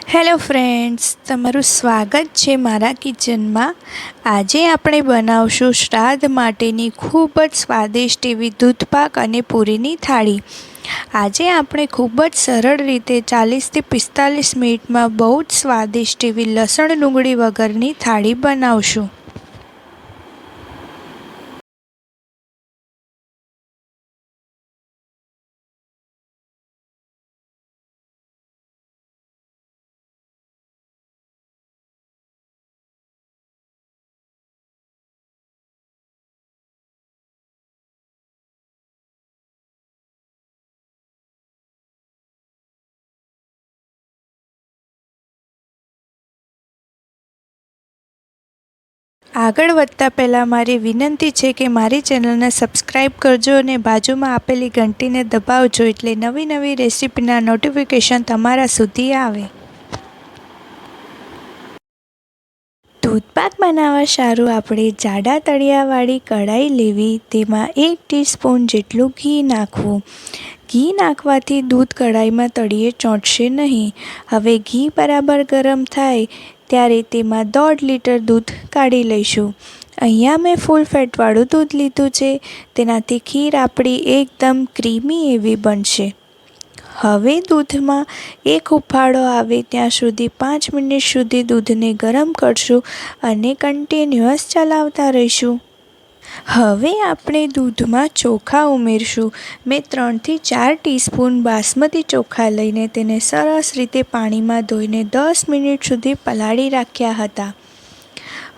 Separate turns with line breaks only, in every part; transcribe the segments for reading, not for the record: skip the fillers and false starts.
Hello friends, તમારું સ્વાગત છે મારા કિચનમાં। આજે આપણે બનાવશું શ્રાદ્ધ માટેની ખૂબ જ સ્વાદિષ્ટ એવી દૂધપાક અને પૂરીની થાળી। આજે આપણે ખૂબ જ સરળ રીતે 40 થી 45 મિનિટમાં બહુ જ સ્વાદિષ્ટ એવી લસણ ડુંગળી વગરની થાળી બનાવશું। આગળ વધતા પહેલાં મારી વિનંતી છે કે મારી ચેનલને સબસ્ક્રાઈબ કરજો અને બાજુમાં આપેલી ઘંટીને દબાવજો એટલે નવી નવી રેસીપીના નોટિફિકેશન તમારા સુધી આવે। દૂધપાક બનાવવા સારું આપણે જાડા તળિયાવાળી કઢાઈ લેવી, તેમાં 1 ટીસ્પૂન જેટલું ઘી નાખવું। ઘી નાખવાથી દૂધ કઢાઈમાં તળિયે ચોંટશે નહીં। હવે ઘી બરાબર ગરમ થાય ત્યારે તેમાં 1.5 લીટર દૂધ કાઢી લઈશું। અહીંયા મેં ફૂલ ફેટવાળું દૂધ લીધું છે, તેનાથી ખીર આપણી એકદમ ક્રીમી એવી બનશે। હવે દૂધમાં એક ઉફાળો આવે ત્યાં સુધી 5 મિનિટ સુધી દૂધને ગરમ કરશું અને કન્ટિન્યુઅસ ચલાવતા રહીશું। હવે આપણે દૂધમાં ચોખા ઉમેરશું। મેં 3 થી 4 ટીસ્પૂન બાસમતી ચોખા લઈને તેને સરસ રીતે પાણીમાં ધોઈને 10 મિનિટ સુધી પલાળી રાખ્યા હતા।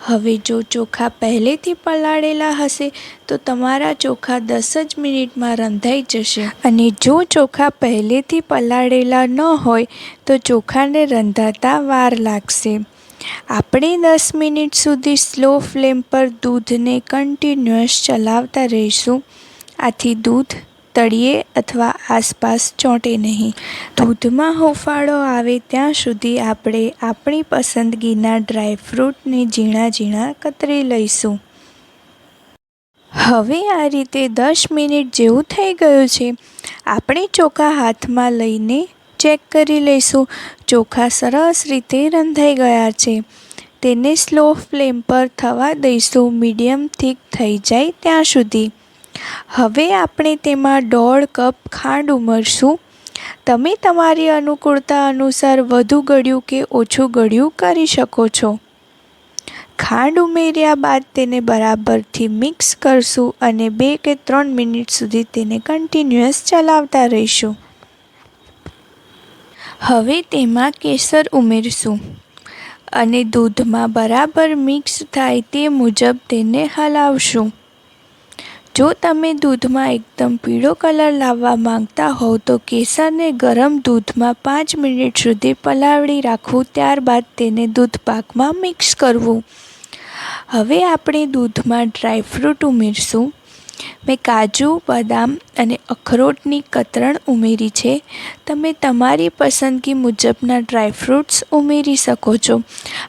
હવે જો ચોખા પહેલેથી પલાળેલા હશે તો તમારા ચોખા 10 જ મિનિટમાં રંધાઈ જશે, અને જો ચોખા પહેલેથી પલાળેલા ન હોય તો ચોખાને રંધાતા વાર લાગશે। આપણે 10 મિનિટ સુધી સ્લો ફ્લેમ પર દૂધને કન્ટિન્યુઅસ ચલાવતા રહીશું। આથી દૂધ તળિયે અથવા આસપાસ ચોંટે નહીં। દૂધમાં હુંફાળો આવે ત્યાં સુધી આપણે આપણી પસંદગીના ડ્રાયફ્રૂટને ઝીણા ઝીણા કતરી લઈશું। હવે આ રીતે 10 મિનિટ જેવું થઈ ગયું છે। આપણે ચોખા હાથમાં લઈને ચેક કરી લઈશું। ચોખા સરસ રીતે રંધાઈ ગયા છે। તેને સ્લો ફ્લેમ પર થવા દઈશું, મીડિયમ થીક થઈ જાય ત્યાં સુધી। હવે આપણે તેમાં 1.5 કપ ખાંડ ઉમેરશું। તમે તમારી અનુકૂળતા અનુસાર વધુ ગળ્યું કે ઓછું ગળ્યું કરી શકો છો। ખાંડ ઉમેર્યા બાદ તેને બરાબરથી મિક્સ કરશું અને 2 કે 3 મિનિટ સુધી તેને કન્ટિન્યુઅસ ચલાવતા રહીશું। હવે તેમાં કેસર ઉમેરશું અને દૂધમાં બરાબર મિક્સ થાય તે મુજબ તેને હલાવશું। જો તમે દૂધમાં એકદમ પીળો કલર લાવવા માંગતા હોવ તો કેસરને ગરમ દૂધમાં 5 મિનિટ સુધી પલાળી રાખવું, ત્યારબાદ તેને દૂધપાકમાં મિક્સ કરવું। હવે આપણે દૂધમાં ડ્રાયફ્રૂટ ઉમેરશું। મેં કાજુ, બદામ અને અખરોટની કતરણ ઉમેરી છે। તમે તમારી પસંદગી મુજબના ડ્રાયફ્રૂટ્સ ઉમેરી શકો છો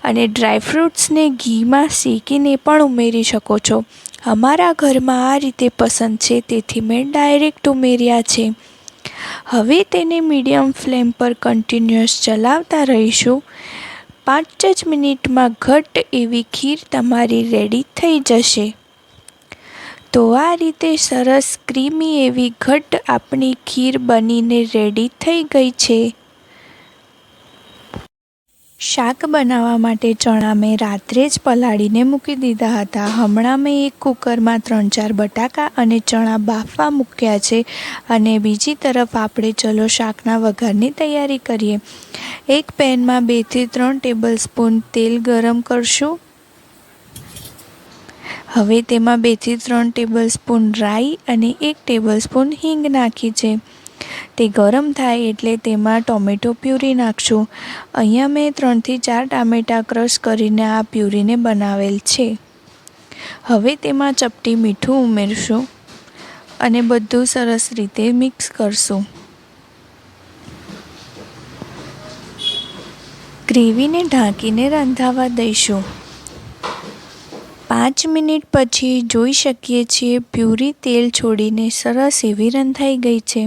અને ડ્રાયફ્રૂટ્સને ઘીમાં શેકીને પણ ઉમેરી શકો છો। અમારા ઘરમાં આ રીતે પસંદ છે તેથી મેં ડાયરેક્ટ ઉમેર્યા છે। હવે તેને મીડિયમ ફ્લેમ પર કન્ટિન્યુઅસ ચલાવતા રહીશું। 5 જ મિનિટમાં ઘટ્ટ એવી ખીર તમારી રેડી થઈ જશે। તો આ રીતે સરસ ક્રીમી એવી ઘટ્ટ આપણી ખીર બનીને રેડી થઈ ગઈ છે। શાક બનાવવા માટે ચણા મેં રાત્રે જ પલાળીને મૂકી દીધા હતા। હમણાં મેં એક કુકરમાં 3-4 બટાકા અને ચણા બાફવા મૂક્યા છે અને બીજી તરફ આપણે ચલો શાકના વઘારની તૈયારી કરીએ। એક પેનમાં 2 થી 3 ટેબલસ્પૂન તેલ ગરમ કરશું। હવે તેમાં 2 થી 3 ટેબલસ્પૂન રાઈ અને 1 ટેબલસ્પૂન હિંગ નાખી છે। તે ગરમ થાય એટલે તેમાં ટોમેટો પ્યુરી નાખશું। અહીંયા મેં 3 થી 4 ટામેટાં ક્રશ કરીને આ પ્યુરીને બનાવેલ છે। હવે તેમાં ચપટી મીઠું ઉમેરશું અને બધું સરસ રીતે મિક્સ કરશું। ગ્રેવીને ઢાંકીને રંધાવા દઈશું। 5 મિનિટ પછી જોઈ શકીએ છીએ પ્યુરી તેલ છોડીને સરસ એવી રંધાઈ ગઈ છે।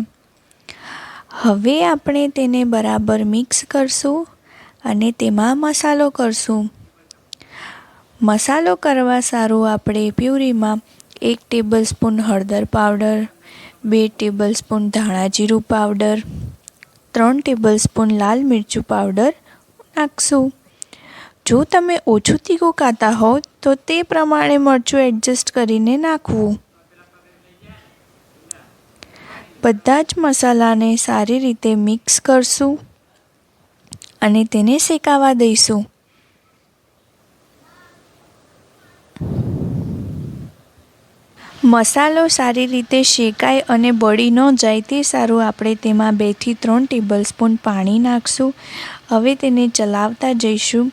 હવે આપણે તેને બરાબર મિક્સ કરશું અને તેમાં મસાલો કરશું. મસાલો કરવા સારું આપણે પ્યુરીમાં 1 ટેબલસ્પૂન હળદર પાવડર, 2 ટેબલસ્પૂન ધાણા જીરું પાવડર, 3 ટેબલસ્પૂન લાલ મરચું પાવડર નાખશું. જો તમે ઓછું તીખું ખાતા હો તો તે પ્રમાણે મરચું એડજસ્ટ કરીને નાખવું. બધા જ મસાલાને સારી રીતે મિક્સ કરશું અને તેને શેકાવા દઈશું. મસાલો સારી રીતે શેકાય અને બળી ન જાય તે સારું આપણે તેમાં 2 થી 3 ટેબલસ્પૂન પાણી નાખશું. હવે તેને ચલાવતા જઈશું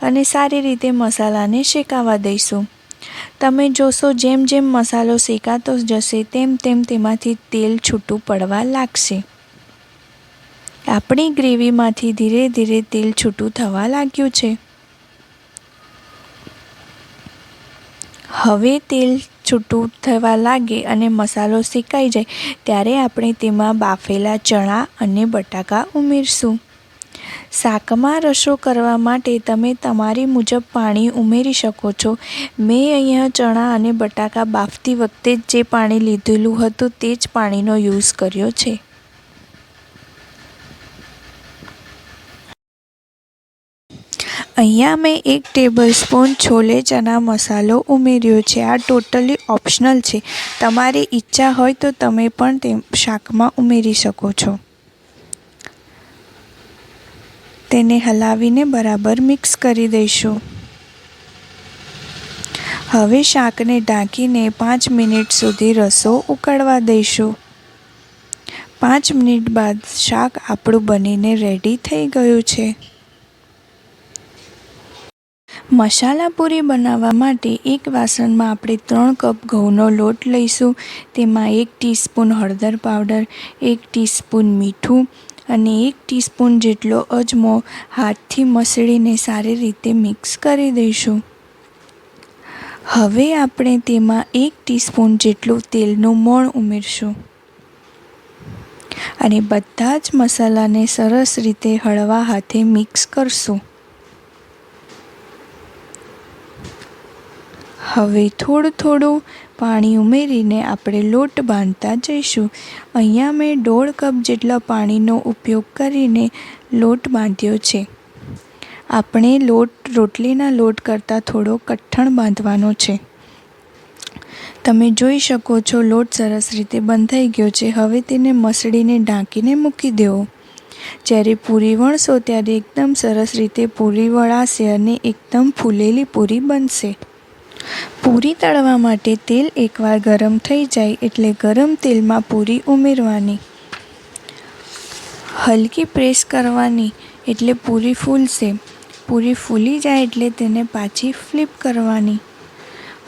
અને સારી રીતે મસાલાને શેકાવા દઈશું. તમે જોશો જેમ જેમ મસાલો શેકાતો જશે તેમ તેમ તેમાંથી તેલ છૂટું પડવા લાગશે. આપણી ગ્રેવીમાંથી ધીરે ધીરે તેલ છૂટું થવા લાગ્યું છે. હવે તેલ છૂટું થવા લાગે અને મસાલો શેકાઈ જાય ત્યારે આપણે તેમાં બાફેલા ચણા અને બટાકા ઉમેરશું. શાકમાં રસો કરવા માટે તમે તમારી મુજબ પાણી ઉમેરી શકો છો. મેં અહીંયા ચણા અને બટાકા બાફતી વખતે જે પાણી લીધેલું હતું તે જ પાણીનો યુઝ કર્યો છે. અહીંયા મેં 1 ટેબલસ્પૂન છોલે ચના મસાલો ઉમેર્યો છે. આ ટોટલી ઓપ્શનલ છે. તમારી ઈચ્છા હોય તો તમે પણ તે શાકમાં ઉમેરી શકો છો. તેને હલાવીને બરાબર મિક્સ કરી દઈશું. હવે શાકને ઢાંકીને 5 મિનિટ સુધી રસો ઉકળવા દઈશું. 5 મિનિટ બાદ શાક આપણું બનીને રેડી થઈ ગયું છે. મસાલા પૂરી બનાવવા માટે એક વાસણમાં આપણે 3 કપ ઘઉંનો લોટ લઈશું. તેમાં 1 ટીસ્પૂન હળદર પાવડર, 1 ટીસ્પૂન મીઠું અને 1 ટીસ્પૂન જેટલો અજમો હાથથી મસળીને સારી રીતે મિક્સ કરી દઈશું. હવે આપણે તેમાં 1 ટીસ્પૂન જેટલું તેલનું મોણ ઉમેરશું અને બધા જ મસાલાને સરસ રીતે હળવા હાથે મિક્સ કરશું. હવે થોડું થોડું પાણી ઉમેરીને આપણે લોટ બાંધતા જઈશું. અહીંયા મેં 1.5 કપ જેટલા પાણીનો ઉપયોગ કરીને લોટ બાંધ્યો છે. આપણે રોટલીના લોટ કરતાં થોડો કઠણ બાંધવાનો છે. તમે જોઈ શકો છો લોટ સરસ રીતે બંધાઈ ગયો છે. હવે તેને મસળીને ઢાંકીને મૂકી દેવો. જ્યારે પૂરી વણશો ત્યારે એકદમ સરસ રીતે પૂરી વળાશે અને એકદમ ફૂલેલી પૂરી બનશે. પૂરી તળવા માટે તેલ એકવાર ગરમ થઈ જાય એટલે ગરમ તેલમાં પૂરી ઉમેરવાની. હલકી પ્રેસ કરવાની એટલે પૂરી ફૂલશે. પૂરી ફૂલી જાય એટલે તેને પાછી ફ્લિપ કરવાની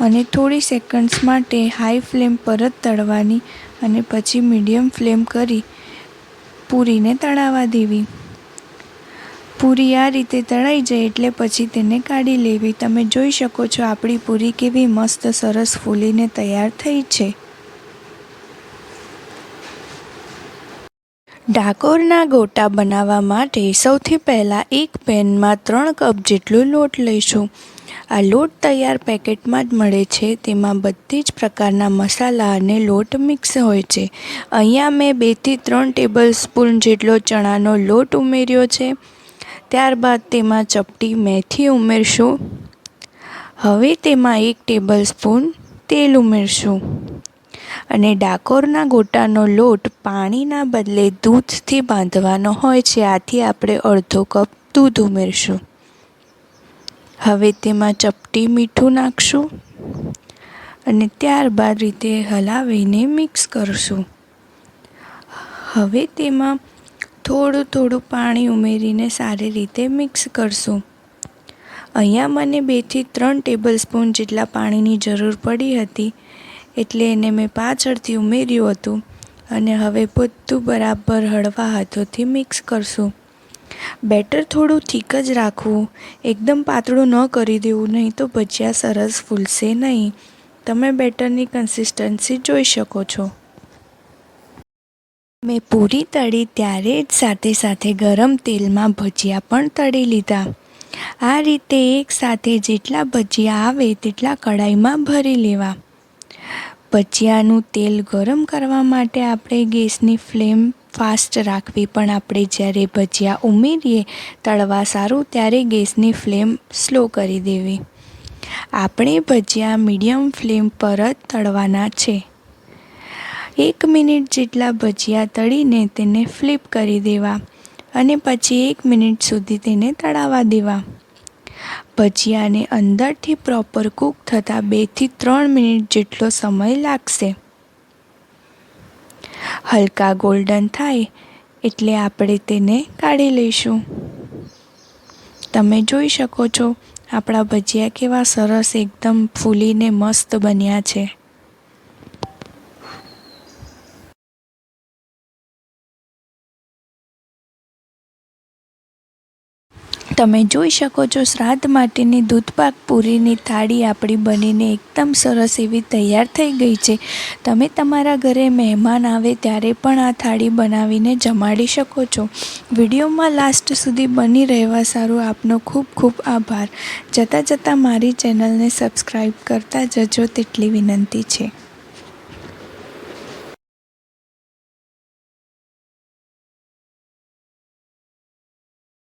અને થોડી સેકન્ડ્સ માટે હાઈ ફ્લેમ પર જ તળવાની અને પછી મીડિયમ ફ્લેમ કરી પૂરીને તળાવવા દેવી. પૂરી આ રીતે તળાઈ જાય એટલે પછી તેને કાઢી લેવી. તમે જોઈ શકો છો આપણી પૂરી કેવી મસ્ત સરસ ફૂલીને તૈયાર થઈ છે. ડાકોરના ગોટા બનાવવા માટે સૌથી પહેલાં એક પેનમાં 3 કપ જેટલો લોટ લઈશું. આ લોટ તૈયાર પેકેટમાં જ મળે છે. તેમાં બધી જ પ્રકારના મસાલા અને લોટ મિક્સ હોય છે. અહીંયા મેં 2 થી 3 ટેબલસ્પૂન જેટલો ચણાનો લોટ ઉમેર્યો છે. ત્યારબાદ તેમાં ચપટી મેથી ઉમેરશું. હવે તેમાં 1 ટેબલસ્પૂન તેલ ઉમેરશું અને ડાકોરના ગોટાનો લોટ પાણીના બદલે દૂધથી બાંધવાનો હોય છે. આથી આપણે અડધો કપ દૂધ ઉમેરશું. હવે તેમાં ચપટી મીઠું નાખશું અને ત્યારબાદ રીતે હલાવીને મિક્સ કરશું. હવે તેમાં થોડું પાણી ઉમેરીને સારી રીતે મિક્સ કરશું. અહીંયા મને 2 થી 3 ટેબલસ્પૂન જેટલા પાણીની જરૂર પડી હતી એટલે એને મેં 5 અડધી ઉમેર્યું હતું અને હવે બધું બરાબર હળવા હાથોથી મિક્સ કરશું. બેટર થોડું થીક જ રાખવું. એકદમ પાતળું ન કરી દેવું, નહીં તો ભજીયા સરસ ફૂલશે નહીં. તમે બેટરની કન્સિસ્ટન્સી જોઈ શકો છો. મેં પૂરી તળી ત્યારે જ સાથે સાથે ગરમ તેલમાં ભજીયા પણ તળી લીધા. આ રીતે એકસાથે જેટલા ભજીયા આવે તેટલા કઢાઈમાં ભરી લેવા. ભજીયાનું તેલ ગરમ કરવા માટે આપણે ગેસની ફ્લેમ ફાસ્ટ રાખવી, પણ આપણે જ્યારે ભજીયા ઉમેરીએ તળવા સારું ત્યારે ગેસની ફ્લેમ સ્લો કરી દેવી. આપણે ભજીયા મીડિયમ ફ્લેમ પર જ તળવાના છે. 1 મિનિટ જેટલા ભજીયા તળીને તેને ફ્લિપ કરી દેવા અને પછી 1 મિનિટ સુધી તેને તળાવા દેવા. ભજીયાને અંદરથી પ્રોપર કૂક થતાં 2 થી 3 મિનિટ જેટલો સમય લાગશે. હલકા ગોલ્ડન થાય એટલે આપણે તેને કાઢી લઈશું. તમે જોઈ શકો છો આપણા ભજીયા કેવા સરસ એકદમ ફૂલીને મસ્ત બન્યા છે. તમે જોઈ શકો છો શ્રાદ્ધ માટેની દૂધપાક પૂરીની થાળી આપણી બનીને એકદમ સરસ એવી તૈયાર થઈ ગઈ છે. તમે તમારા ઘરે મહેમાન આવે ત્યારે પણ આ થાળી બનાવીને જમાડી શકો છો. વિડીયોમાં લાસ્ટ સુધી બની રહેવા સારું આપનો ખૂબ ખૂબ આભાર. જતાં મારી ચેનલને સબસ્ક્રાઈબ કરતા જજો તેટલી વિનંતી છે.